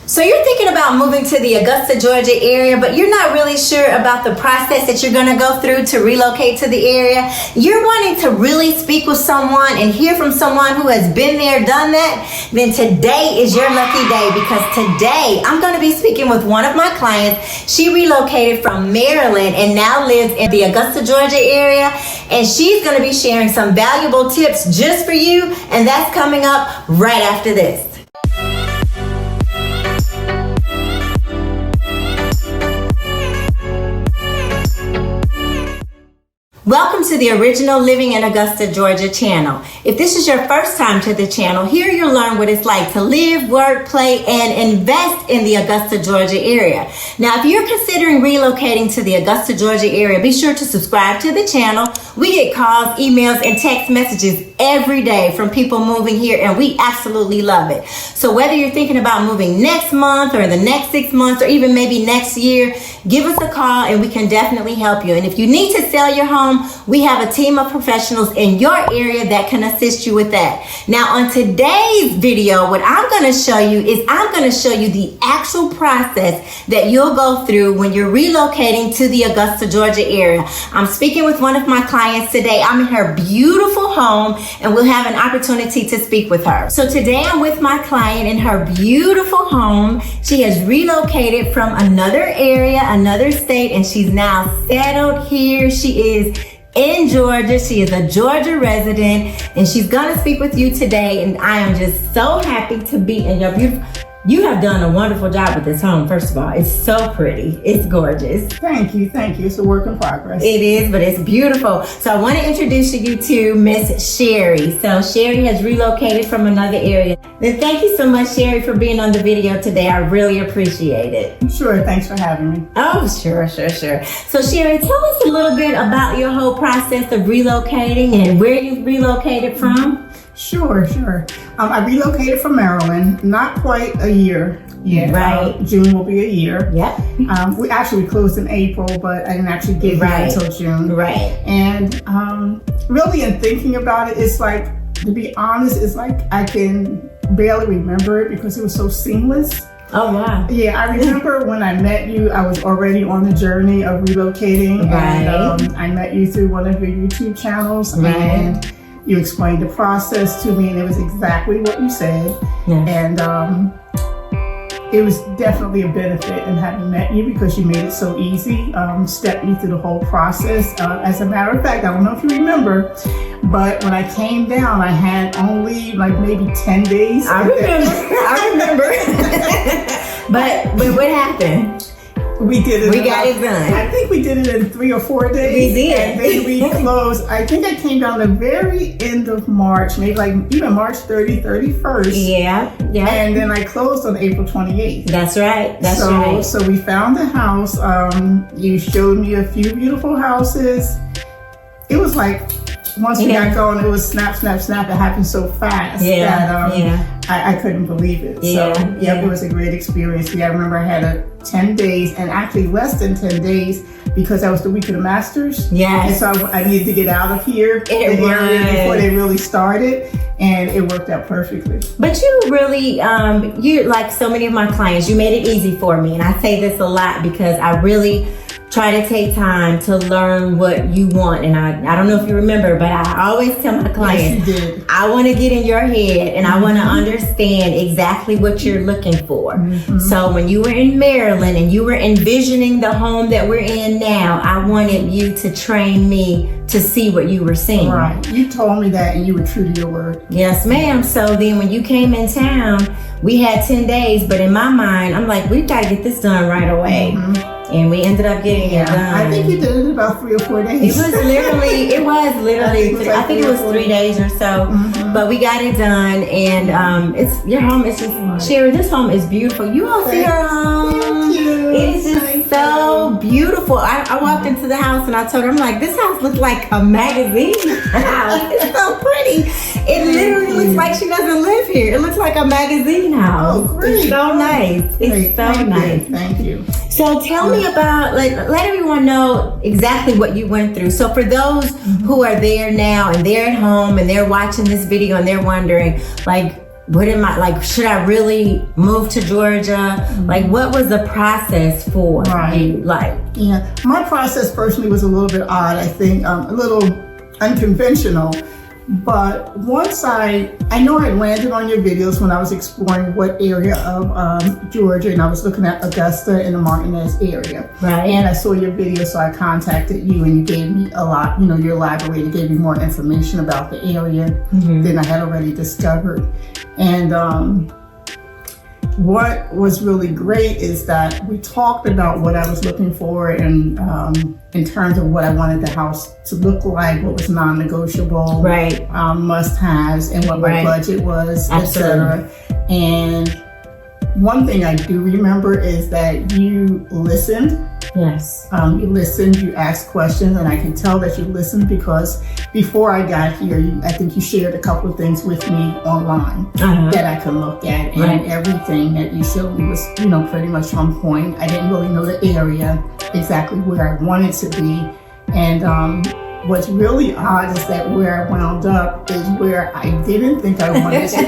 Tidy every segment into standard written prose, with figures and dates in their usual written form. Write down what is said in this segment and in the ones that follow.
So you're thinking about moving to the Augusta, Georgia area, but you're not really sure about the process that you're going to go through to relocate to the area. You're wanting to really speak with someone and hear from someone who has been there, done that. Then today is your lucky day, because today I'm going to be speaking with one of my clients. She relocated from Maryland and now lives in the Augusta, Georgia area. And she's going to be sharing some valuable tips just for you. And that's coming up right after this. Welcome to the original Living in Augusta, Georgia channel. If this is your first time to the channel, here you'll learn what it's like to live, work, play, and invest in the Augusta, Georgia area. Now, if you're considering relocating to the Augusta, Georgia area, be sure to subscribe to the channel. We get calls, emails, and text messages every day from people moving here, and we absolutely love it. So whether you're thinking about moving next month or the next 6 months or even maybe next year, give us a call and we can definitely help you. And if you need to sell your home, we have a team of professionals in your area that can assist you with that. Now, on today's video, what I'm going to show you is I'm going to show you the actual process that you'll go through when you're relocating to the Augusta, Georgia area. I'm speaking with one of my clients today. I'm in her beautiful home, and we'll have an opportunity to speak with her. So today I'm with my client in her beautiful home. She has relocated from another area, another state, and she's now settled here. She is in Georgia. She is a Georgia resident, and she's gonna speak with you today. And I am just so happy to be in your beautiful. You have done a wonderful job with this home. First of all, it's so pretty. It's gorgeous. Thank you. It's a work in progress. It is, but it's beautiful. So I want to introduce you to Miss Sherry. So Sherry has relocated from another area. Then thank you so much, Sherry, for being on the video today. I really appreciate it. Sure. Thanks for having me. Oh, sure. So Sherry, tell us a little bit about your whole process of relocating and where you relocated from. Sure. I relocated from Maryland, not quite a year yet. Right. June will be a year. Yep. We actually closed in April, but I didn't actually get here until June. Right. And really, in thinking about it, it's like, to be honest, it's like I can barely remember it because it was so seamless. Oh, wow. Yeah, I remember when I met you, I was already on the journey of relocating. Right. And I met you through one of your YouTube channels. Right. And you explained the process to me, and it was exactly what you said. Yeah. And it was definitely a benefit in having met you because you made it so easy, stepped me through the whole process. As a matter of fact, I don't know if you remember, but when I came down, I had only like maybe 10 days. I remember. But what happened? We did it. We got it done. I think we did it in 3 or 4 days. We did. And then we closed. I think I came down the very end of March, maybe like even March 30, 31st. Yeah. And then I closed on April 28th. That's right. Right. So we found the house. You showed me a few beautiful houses. It was like, once we got going, it was snap. It happened so fast that I couldn't believe it. It was a great experience. I remember I had 10 days, and actually less than 10 days, because that was the week of the Masters. Yes. And so I needed to get out of here area before they really started, and it worked out perfectly. But you really, you like so many of my clients, you made it easy for me. And I say this a lot because I really try to take time to learn what you want. And I don't know if you remember, but I always tell my clients, I want to get in your head and I want to understand exactly what you're looking for. So when you were in Maryland and you were envisioning the home that we're in now, I wanted you to train me to see what you were seeing. Right. You told me that, and you were true to your word. Yes, ma'am. So then when you came in town, we had 10 days, but in my mind, I'm like, we've got to get this done right away. And we ended up getting it done. I think you did it in about 3 or 4 days. It was literally, I think it was 3 days or so, but we got it done. And it's your home is just, Sherry, this home is beautiful. You all see her home? Thank you. It is just so beautiful. I walked into the house and I told her, I'm like, this house looks like a magazine house. It's so pretty. It literally looks like she doesn't live here. It looks like a magazine house. Oh, great. It's so nice. It's so nice. Thank you. So tell me about, let everyone know exactly what you went through. So for those who are there now and they're at home and they're watching this video and they're wondering, like, what am I, like, should I really move to Georgia? Like, what was the process for you? Like, yeah, my process personally was a little bit odd, I think, a little unconventional. But once I know I landed on your videos when I was exploring what area of Georgia, and I was looking at Augusta and the Martinez area. Right. And I saw your video, so I contacted you, and you gave me a lot, you elaborated, gave me more information about the area than I had already discovered. And what was really great is that we talked about what I was looking for and in terms of what I wanted the house to look like, what was non-negotiable, must-haves, and what my budget was, etc. And one thing I do remember is that you listened. Yes. You listened, you asked questions, and I can tell that you listened because before I got here, I think you shared a couple of things with me online that I could look at, and everything that you showed me was, pretty much on point. I didn't really know the area exactly where I wanted to be, and what's really odd is that where I wound up is where I didn't think I wanted to be.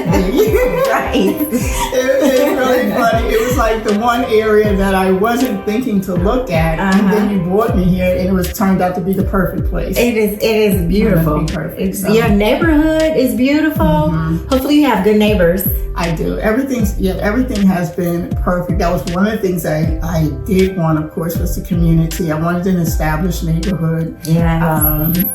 It's really funny. It was like the one area that I wasn't thinking to look at, and then you brought me here, and it was turned out to be the perfect place. It is beautiful. Perfect. So. Your neighborhood is beautiful. Hopefully you have good neighbors. I do. Everything has been perfect. That was one of the things I did want, of course, was the community. I wanted an established neighborhood.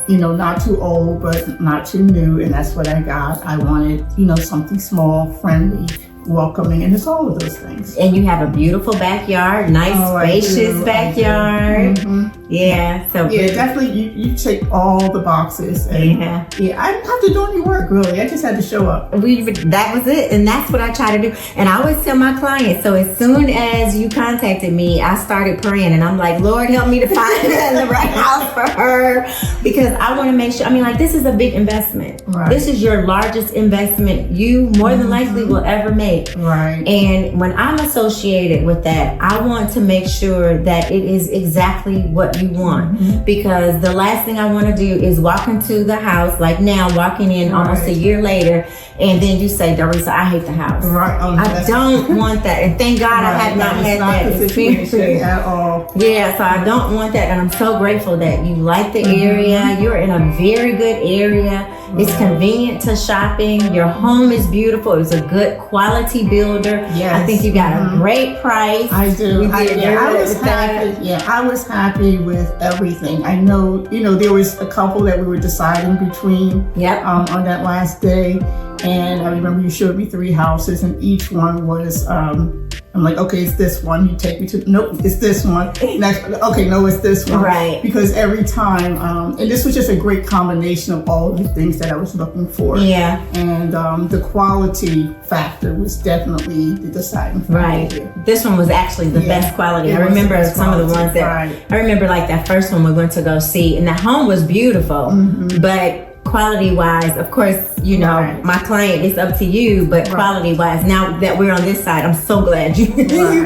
Not too old, but not too new. And that's what I got. I wanted, something small, friendly, welcoming, and it's all of those things. And you have a beautiful backyard, nice spacious backyard. Yeah, so definitely you take all the boxes. And I didn't have to do any work really. I just had to show up. That was it, and that's what I try to do. And I always tell my clients, so as soon as you contacted me, I started praying, and I'm like, Lord, help me to find the right house for her, because I want to make sure. I mean, like, this is a big investment. This is your largest investment you more than likely will ever make. And when I'm associated with that, I want to make sure that it is exactly what you want, because the last thing I want to do is walk into the house, like now walking in almost a year later, and then you say, Dorisa, I hate the house. I don't want that, and thank God I have not had that experience at all. Yeah, so I don't want that, and I'm so grateful that you like the area. You're in a very good area. It's convenient to shopping. Your home is beautiful. It was a good quality builder. I think you got a great price. I do. I was happy. I was happy with everything. I know, there was a couple that we were deciding between on that last day. And I remember you showed me 3 houses, and each one was, I'm like, okay, it's this one. You take me to, nope, it's this one. Next, okay, no, it's this one. Because every time, and this was just a great combination of all of the things that I was looking for. And the quality factor was definitely the deciding factor. This one was actually the best quality. I remember some of the ones that, I remember like that first one we went to go see, and the home was beautiful, but quality wise, of course, my client, it's up to you, but quality wise, now that we're on this side, I'm so glad you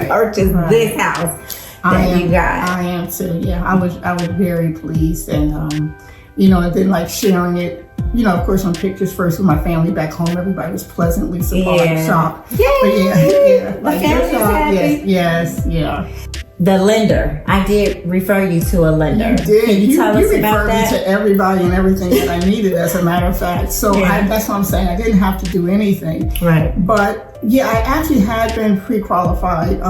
purchased this house that you got. I am too. I was very pleased, and and then like sharing it, of course, on pictures first with my family back home, everybody was pleasantly shocked. Like, yes. The lender. I did refer you to a lender. You did. Can you tell us about that? You referred me to everybody and everything that I needed, as a matter of fact. So that's what I'm saying. I didn't have to do anything. But I actually had been pre-qualified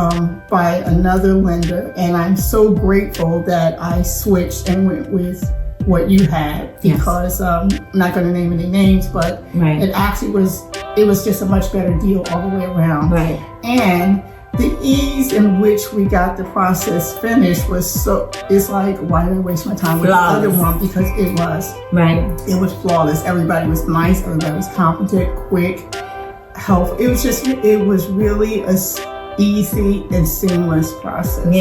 by another lender, and I'm so grateful that I switched and went with what you had, because I'm not going to name any names, but it actually was just a much better deal all the way around. And the ease in which we got the process finished it's like, why did I waste my time with the other one? Because it was. It was flawless. Everybody was nice. Everybody was competent, quick, helpful. It was really a easy and seamless process. As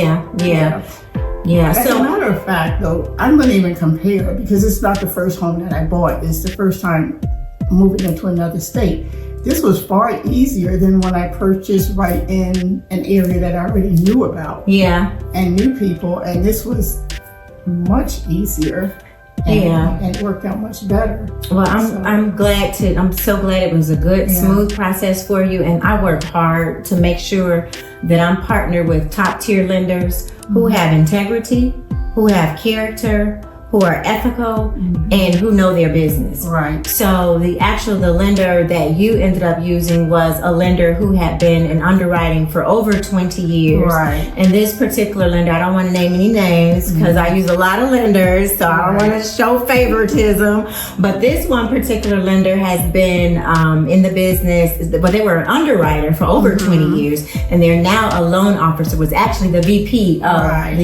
a matter of fact, though, I'm going to even compare, because it's not the first home that I bought. It's the first time moving into another state. This was far easier than when I purchased right in an area that I already knew about. And knew people, and this was much easier. and it worked out much better. Well, I'm so glad it was a good, smooth process for you. And I worked hard to make sure that I'm partnered with top tier lenders who have integrity, who have character, who are ethical, and who know their business. Right. So the lender that you ended up using was a lender who had been in underwriting for over 20 years. Right. And this particular lender, I don't want to name any names because I use a lot of lenders, so I don't want to show favoritism. But this one particular lender has been in the business, but they were an underwriter for over 20 years, and they're now a loan officer. Was actually the VP of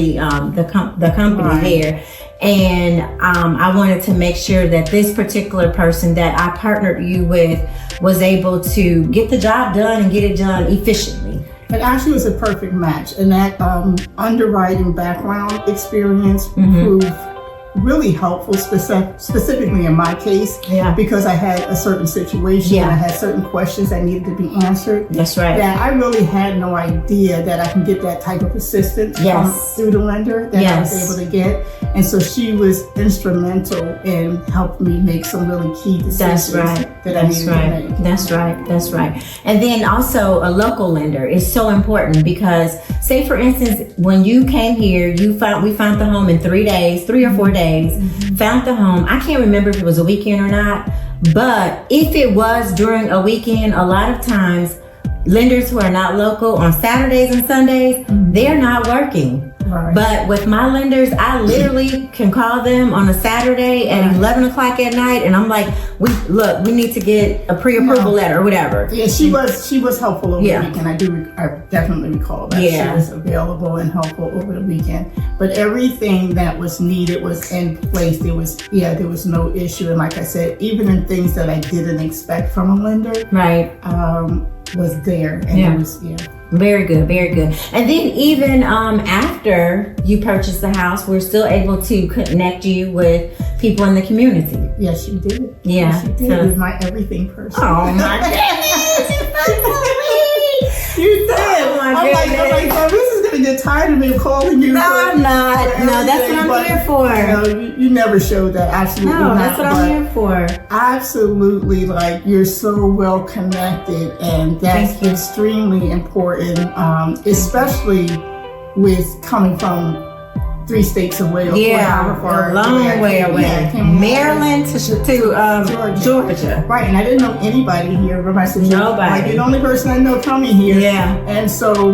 the company there. And I wanted to make sure that this particular person that I partnered you with was able to get the job done and get it done efficiently. It actually was a perfect match, and that underwriting background experience proved really helpful, specifically in my case, because I had a certain situation, and I had certain questions that needed to be answered. That's right. That I really had no idea that I can get that type of assistance through the lender that I was able to get. And so she was instrumental in helping me make some really key decisions that I needed to make. That's right. And then also a local lender is so important because, say for instance, when you came here, we found the home in 3 or 4 days. Found the home. I can't remember if it was a weekend or not, but if it was during a weekend, a lot of times lenders who are not local on Saturdays and Sundays, they're not working. Right. But with my lenders, I literally can call them on a Saturday at 11 o'clock at night, and I'm like, we need to get a pre-approval letter or whatever. Yeah, she was helpful over the weekend. I definitely recall that. She was available and helpful over the weekend. But everything that was needed was in place. There was no issue. And like I said, even in things that I didn't expect from a lender, was there. And it was, Very good. And then even after you purchased the house, we're still able to connect you with people in the community. Yes, you did. Yeah. Yes, you did. So, you're my everything person. Oh my goodness. You did. I'm like, oh, this is going to get tired of me calling you. No, I'm not. No, that's what I'm here for. You never showed that. Absolutely not. No, that's what I'm here for. Absolutely. Like, you're so well connected, and that's extremely important, especially with coming from 3 states away. A long way away. Maryland to Georgia. Right, and I didn't know anybody here. Remember, I said, nobody. Like, you're the only person I know coming here. Yeah. And so,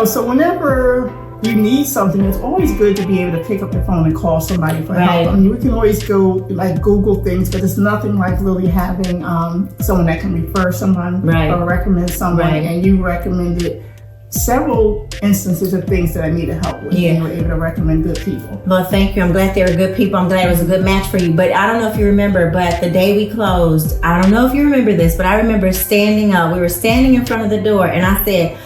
so whenever you need something, it's always good to be able to pick up the phone and call somebody for help. I mean, we can always go Google things, but it's nothing like really having someone that can refer someone or recommend someone, and you recommended several instances of things that I needed help with. And you were able to recommend good people. Well, thank you. I'm glad they were good people. I'm glad it was a good match for you. But I don't know if you remember, but the day we closed, I don't know if you remember this, but I remember standing up. We were standing in front of the door, and I said,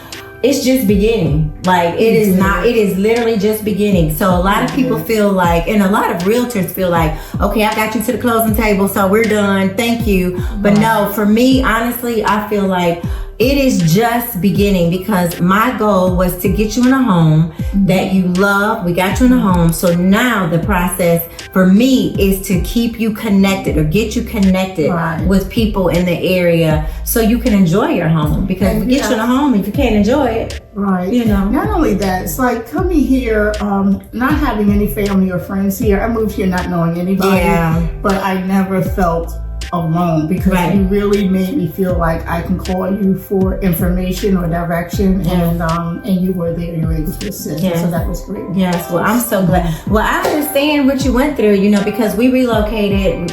it's just beginning. Like, it is literally just beginning. So a lot of people feel like, and a lot of realtors feel like, okay, I got you to the closing table, so we're done. Thank you. But no, for me, honestly, I feel like it is just beginning, because my goal was to get you in a home that you love. We got you in a home. So now the process for me is to keep you connected, or get you connected with people in the area so you can enjoy your home. Because we get you in a home if you can't enjoy it. Right. Not only that, it's like coming here, not having any family or friends here. I moved here not knowing anybody, but I never felt alone, because you really made me feel like I can call you for information or direction, and you were there, you were able to assist. So that was great. Yes, well, I'm so glad. Well, I understand what you went through, because we relocated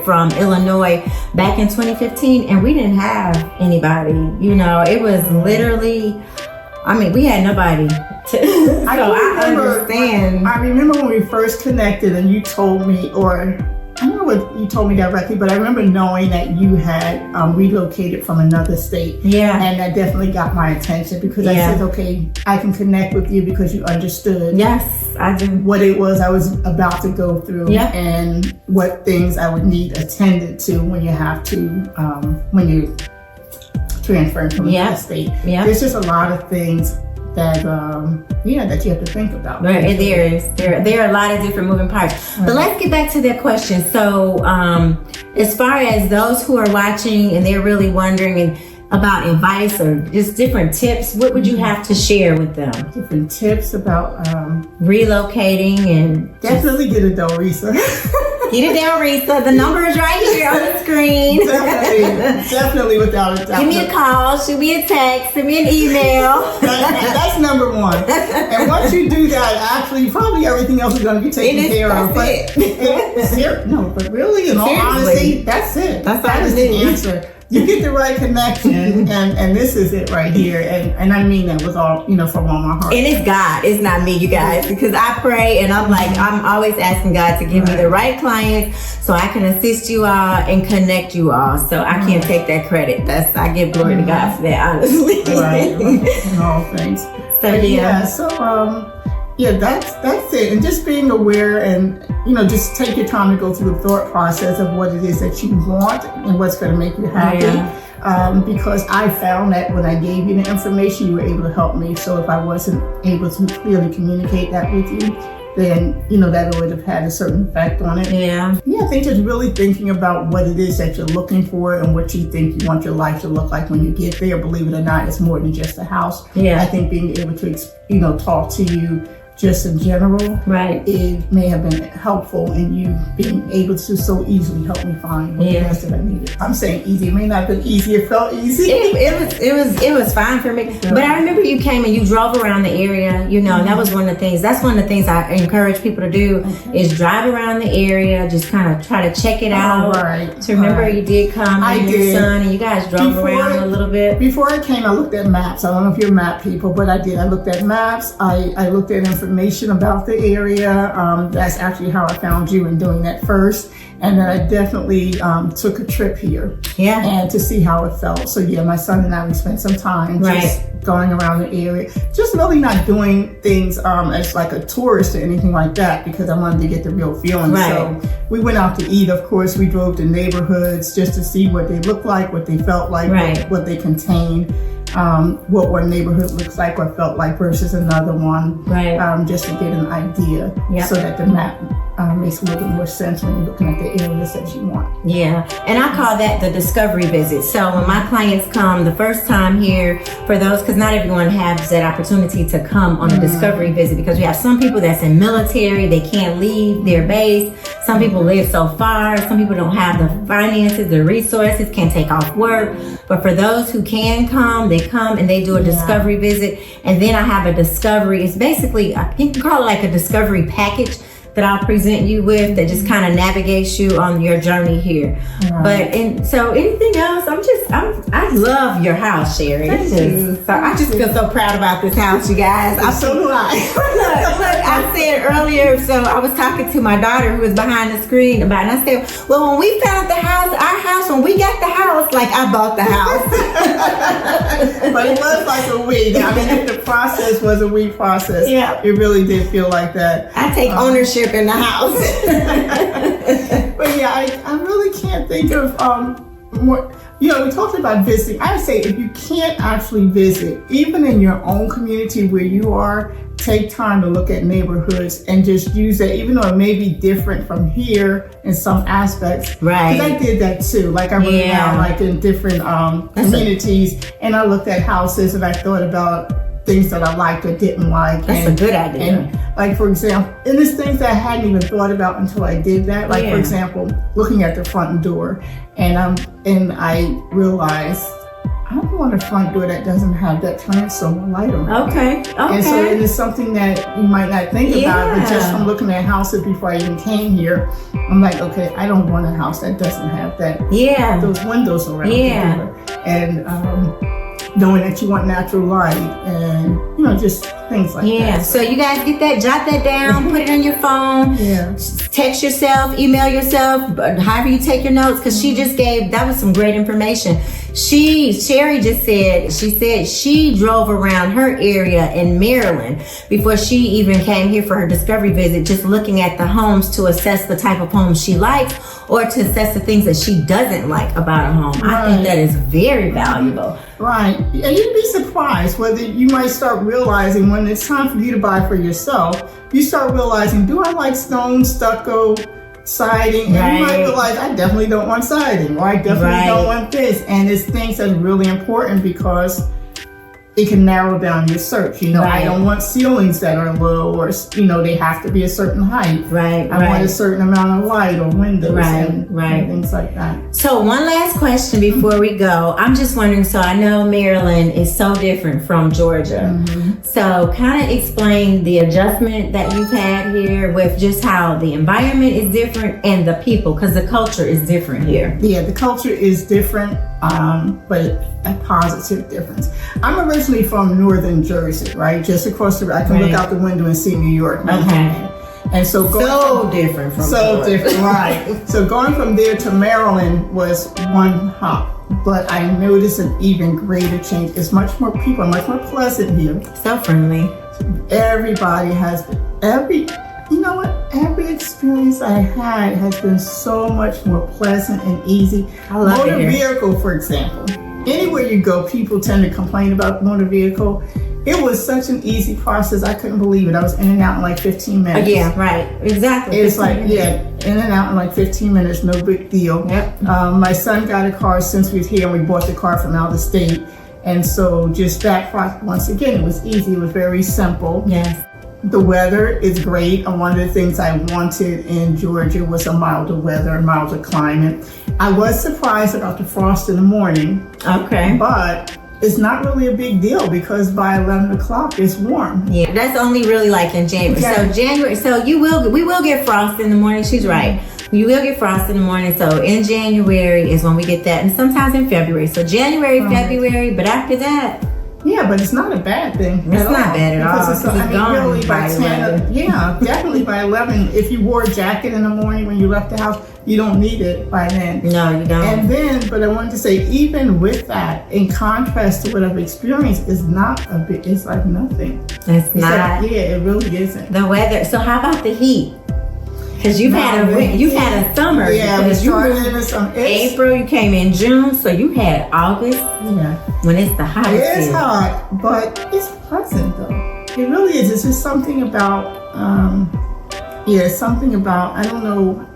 from Illinois back in 2015, and we didn't have anybody. It was literally, we had nobody. I understand. I remember when we first connected, and you told me, or I don't know what you told me directly, but I remember knowing that you had relocated from another state. Yeah. And that definitely got my attention, because I said, okay, I can connect with you because you understood. Yes, I do. What it was I was about to go through, and what things I would need attended to when you have to, when you're transferring from another state. There's just a lot of things that that you have to think about. Right, there are a lot of different moving parts. Right. But let's get back to that question. So, as far as those who are watching and they're really wondering about advice or just different tips, what would you have to share with them? Different tips about relocating and definitely get a Delrisa. Get it down, Risa. The number is right here on the screen. Definitely, without a doubt. Give me a call, shoot me a text, send me an email. That's number one. And once you do that, actually, probably everything else is going to be taken care of. But really, in all honesty, that's it. That is the answer. You get the right connection, and this is it right here. And I mean that with all, from all my heart. And it's God. It's not me, you guys. Because I pray and I'm like, I'm always asking God to give me the right clients so I can assist you all and connect you all. So I can't take that credit. I give glory to God for that, honestly. Right. In all things. That's it. And just being aware and, just take your time to go through the thought process of what it is that you want and what's going to make you happy. Yeah. Because I found that when I gave you the information, you were able to help me. So if I wasn't able to clearly communicate that with you, then, that would have had a certain effect on it. Yeah. I think just really thinking about what it is that you're looking for and what you think you want your life to look like when you get there. Believe it or not, it's more than just a house. Yeah. I think being able to, talk to you just in general, right, it may have been helpful in you being able to so easily help me find what it was that I needed. I'm saying easy. It may not have been easy. It felt easy. It was fine for me. But I remember you came and you drove around the area, and that was one of the things. That's one of the things I encourage people to do is drive around the area, just kind of try to check it out. Right. To remember you did come with your son and you guys drove around a little bit. Before I came, I looked at maps. I don't know if you're map people, but I did. I looked at maps. I looked at information about the area. That's actually how I found you in doing that first. And then I definitely took a trip here. Yeah. And to see how it felt. So my son and I, we spent some time just going around the area. Just really not doing things as like a tourist or anything like that because I wanted to get the real feeling. Right. So we went out to eat, of course. We drove to neighborhoods just to see what they looked like, what they felt like, what they contained. What one neighborhood looks like or felt like versus another one, just to get an idea so that the map makes a little more sense when you're looking at the areas that you want. Yeah, and I call that the discovery visit. So when my clients come the first time here, for those, because not everyone has that opportunity to come on a discovery visit, because we have some people that's in military, they can't leave their base. Some people live so far. Some people don't have the finances, the resources, can't take off work. But for those who can come, they come and they do a discovery visit. And then I have a discovery. It's basically, you can call it like a discovery package that I'll present you with that just kind of navigates you on your journey here. So anything else? I love your house, Sherry. I just feel so proud about this house, you guys. So do I. Look, I said earlier, so I was talking to my daughter who was behind the screen about it, and I said, well, when we found our house, when we got the house, like I bought the house. But it was like a we. I mean, if the process was a we process, it really did feel like that. I take ownership in the house. But I really can't think of more. We talked about visiting. I would say if you can't actually visit, even in your own community where you are, take time to look at neighborhoods and just use that, even though it may be different from here in some aspects. Right. Because I did that too. Like I went around like in different communities and I looked at houses and I thought about things that I liked or didn't like. That's a good idea. And like, for example, and there's things that I hadn't even thought about until I did that. Like, for example, looking at the front door, and I realized I don't want a front door that doesn't have that transom light on it. Okay. And so it is something that you might not think about, but just from looking at houses before I even came here, I'm like, okay, I don't want a house that doesn't have that. Those windows around the door. And knowing that you want natural light and, just things like that. Yeah, so you guys get that, jot that down, put it on your phone, text yourself, email yourself, however you take your notes, because she just gave, that was some great information. Sherry just said, she drove around her area in Maryland before she even came here for her discovery visit, just looking at the homes to assess the type of homes she likes or to assess the things that she doesn't like about a home. I think that is very valuable. Right. And you'd be surprised whether you might start realizing when it's time for you to buy for yourself, you start realizing, do I like stone, stucco, siding? And you might realize, I definitely don't want siding, or I definitely don't want this. And it's things that are really important because it can narrow down your search. You know, I don't want ceilings that are low, or, you know, they have to be a certain height. I want a certain amount of light or windows and things like that. So one last question before we go. I'm just wondering, so I know Maryland is so different from Georgia. So kind of explain the adjustment that you've had here with just how the environment is different and the people, because the culture is different here. Yeah, the culture is different, but a positive difference. I'm originally from northern Jersey, right? Just across the, I can look out the window and see New York. And so different from right. So going from there to Maryland was one hop. But I noticed an even greater change. It's much more, people are much more pleasant here. So friendly. Everybody has, you know what? Every experience I had has been so much more pleasant and easy. I love it. Motor vehicle, for example. Anywhere you go, people tend to complain about motor vehicle. It was such an easy process. I couldn't believe it. I was in and out in like 15 minutes. Exactly. It's like, in and out in like 15 minutes, no big deal. My son got a car since we was here, and we bought the car from out of state. And so just that process, once again, it was easy. It was very simple. The weather is great. And one of the things I wanted in Georgia was a milder weather, a milder climate. I was surprised about the frost in the morning. But it's not really a big deal because by 11 o'clock it's warm. Yeah, that's only really like in January. So January, so we will get frost in the morning. She's right. You will get frost in the morning. So in January is when we get that, and sometimes in February. So January, February, but after that. Yeah, but it's not a bad thing. It's not bad at all. Because really by 10, definitely by 11. If you wore a jacket in the morning when you left the house, you don't need it by then. No, you don't. And then, but I wanted to say, even with that, in contrast to what I've experienced, is not a bit. It's like nothing. It's not. Like, it really isn't. The weather. So how about the heat? Because you've had a summer. Yeah, we started in the summer. April, you came in June, so you had August. When it's the hottest. It's hot, but it's pleasant though. It really is. It's just something about, something about, I don't know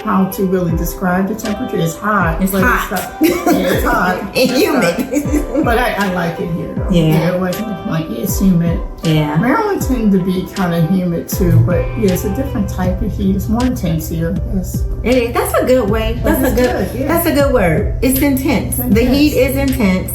how to really describe the temperature. It's hot. It's hot. It's hot. And humid. But I like it here though. Yeah. It wasn't like, it's humid. Yeah. Maryland tends to be kind of humid too, but it's a different type of heat. It's more intense here. Yes. It is. That's a good way. That's a good word. It's intense. The heat is intense,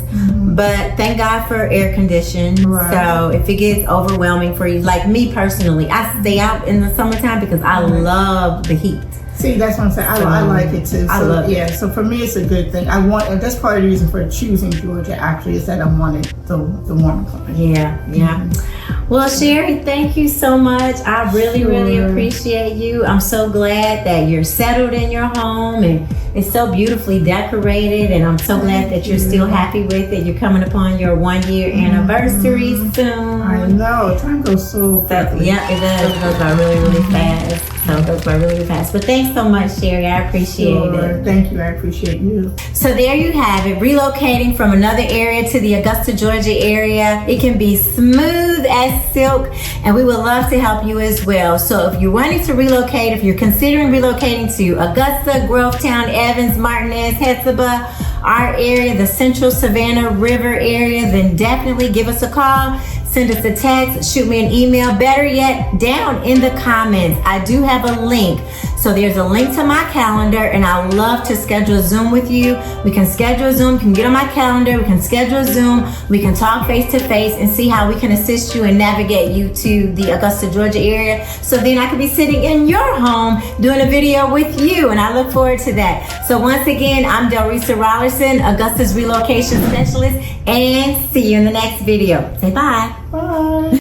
but thank God for air conditioning. So if it gets overwhelming for you, like me personally, I stay out in the summertime because I love the heat. See, that's what I'm saying. I like it too. So, I love it. So for me, it's a good thing. That's part of the reason for choosing Georgia. Actually, is that I wanted the warmer climate. Yeah. Well, Sherry, thank you so much. I really appreciate you. I'm so glad that you're settled in your home and it's so beautifully decorated. And I'm so glad that you're still happy with it. You're coming upon your 1-year anniversary soon. I know. Time goes so quickly. Yeah, it does. It goes by really fast. So it goes by really fast. But thanks so much, Sherry. I appreciate it. Thank you. I appreciate you. So there you have it. Relocating from another area to the Augusta, Georgia area. It can be smooth as silk, and we would love to help you as well. So if you're wanting to relocate, if you're considering relocating to Augusta, Grovetown, Evans, Martinez, Hetzibah, our area, the Central Savannah River area, then definitely give us a call. Send us a text, shoot me an email. Better yet, down in the comments, I do have a link So there's a link to my calendar, and I would love to schedule a Zoom with you. We can schedule a Zoom, you can get on my calendar, we can schedule a Zoom, we can talk face to face and see how we can assist you and navigate you to the Augusta, Georgia area. So then I could be sitting in your home doing a video with you, and I look forward to that. So once again, I'm Delrisa Rollerson, Augusta's relocation specialist, and see you in the next video. Say bye. Bye.